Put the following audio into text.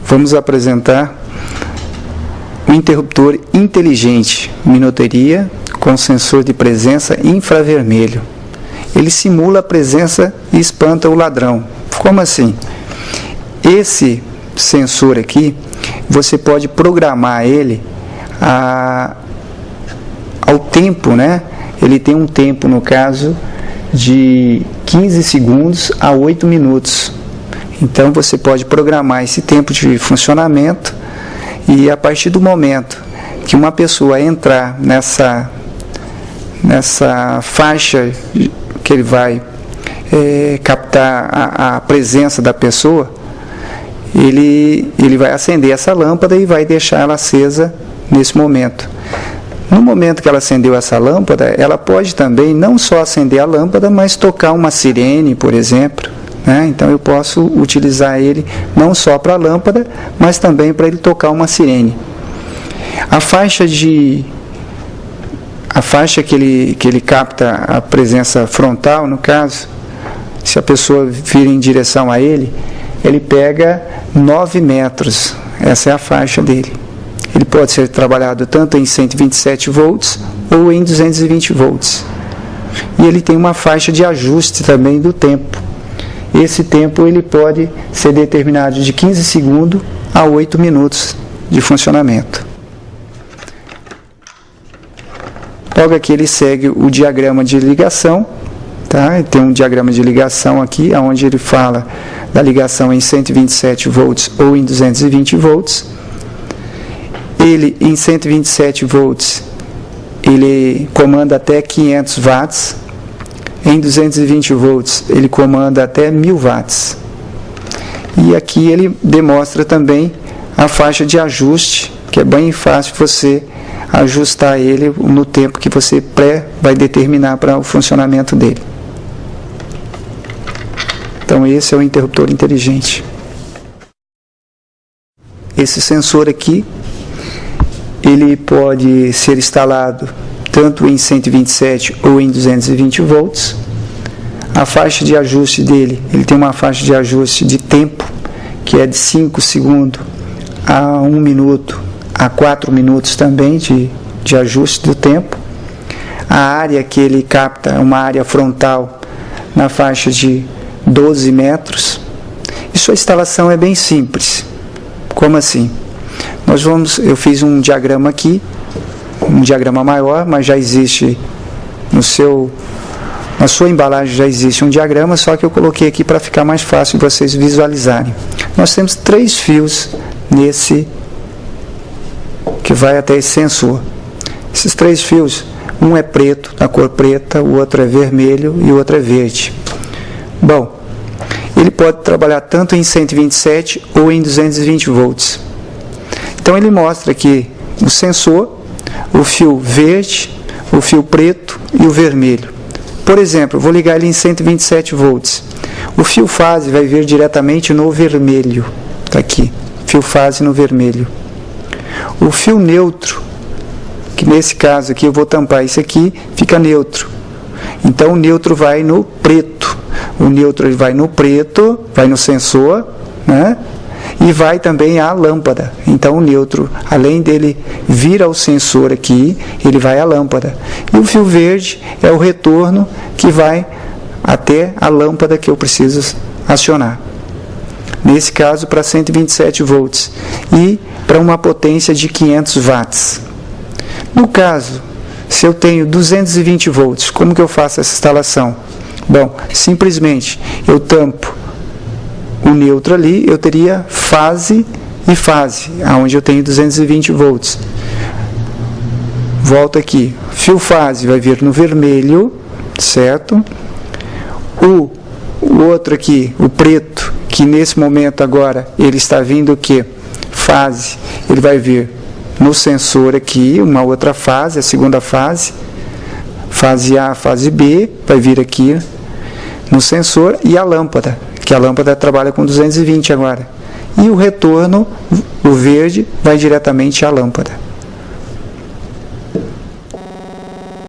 vamos apresentar o interruptor inteligente, minuteria com sensor de presença infravermelho. Ele simula a presença e espanta o ladrão. Como assim? Esse sensor aqui, você pode programar ele ao tempo, né? Ele tem um tempo, no caso, de 15 segundos a 8 minutos. Então, você pode programar esse tempo de funcionamento e, a partir do momento que uma pessoa entrar nessa faixa que ele vai captar a presença da pessoa, ele vai acender essa lâmpada e vai deixar ela acesa nesse momento. No momento que ela acendeu essa lâmpada, ela pode também não só acender a lâmpada, mas tocar uma sirene, por exemplo, né? Então eu posso utilizar ele não só para a lâmpada, mas também para ele tocar uma sirene. A faixa que ele capta a presença frontal, no caso, se a pessoa vir em direção a ele pega 9 metros. Essa é a faixa dele. Ele pode ser trabalhado tanto em 127 volts ou em 220 volts. E ele tem uma faixa de ajuste também do tempo. Esse tempo ele pode ser determinado de 15 segundos a 8 minutos de funcionamento. Logo aqui ele segue o diagrama de ligação, tá? Tem um diagrama de ligação aqui, onde ele fala da ligação em 127 volts ou em 220 volts. Ele, em 127 volts, ele comanda até 500 watts. Em 220 volts, ele comanda até 1000 watts. E aqui ele demonstra também a faixa de ajuste, que é bem fácil você ajustar ele no tempo que você vai determinar para o funcionamento dele. Então esse é o interruptor inteligente. Esse sensor aqui, ele pode ser instalado tanto em 127 ou em 220 volts. A faixa de ajuste dele, ele tem uma faixa de ajuste de tempo, que é de 5 segundos a 1 minuto, a 4 minutos também de ajuste do tempo. A área que ele capta é uma área frontal na faixa de 12 metros. E sua instalação é bem simples. Como assim? Eu fiz um diagrama aqui, um diagrama maior, mas já existe na sua embalagem já existe um diagrama, só que eu coloquei aqui para ficar mais fácil de vocês visualizarem. Nós temos 3 fios nesse, que vai até esse sensor. Esses 3 fios, um é preto, da cor preta, o outro é vermelho e o outro é verde. Bom, ele pode trabalhar tanto em 127 ou em 220 volts. Então ele mostra aqui o sensor, o fio verde, o fio preto e o vermelho. Por exemplo, vou ligar ele em 127 volts. O fio fase vai vir diretamente no vermelho. Está aqui, fio fase no vermelho. O fio neutro, que nesse caso aqui eu vou tampar isso aqui, fica neutro. Então o neutro vai no preto. O neutro vai no preto, vai no sensor, né? E vai também à lâmpada. Então o neutro, além dele vir ao sensor aqui, ele vai à lâmpada. E o fio verde é o retorno que vai até a lâmpada que eu preciso acionar. Nesse caso, para 127 volts e para uma potência de 500 watts. No caso, se eu tenho 220 volts, como que eu faço essa instalação? Bom, simplesmente eu tampo o neutro ali, eu teria fase e fase, onde eu tenho 220 volts. Volto aqui, fio fase vai vir no vermelho, certo? O outro aqui, o preto, que nesse momento agora ele está vindo o quê? Fase, ele vai vir no sensor aqui, uma outra fase, a segunda fase A, fase B, vai vir aqui no sensor, e a lâmpada, que a lâmpada trabalha com 220 agora. E o retorno, o verde, vai diretamente à lâmpada.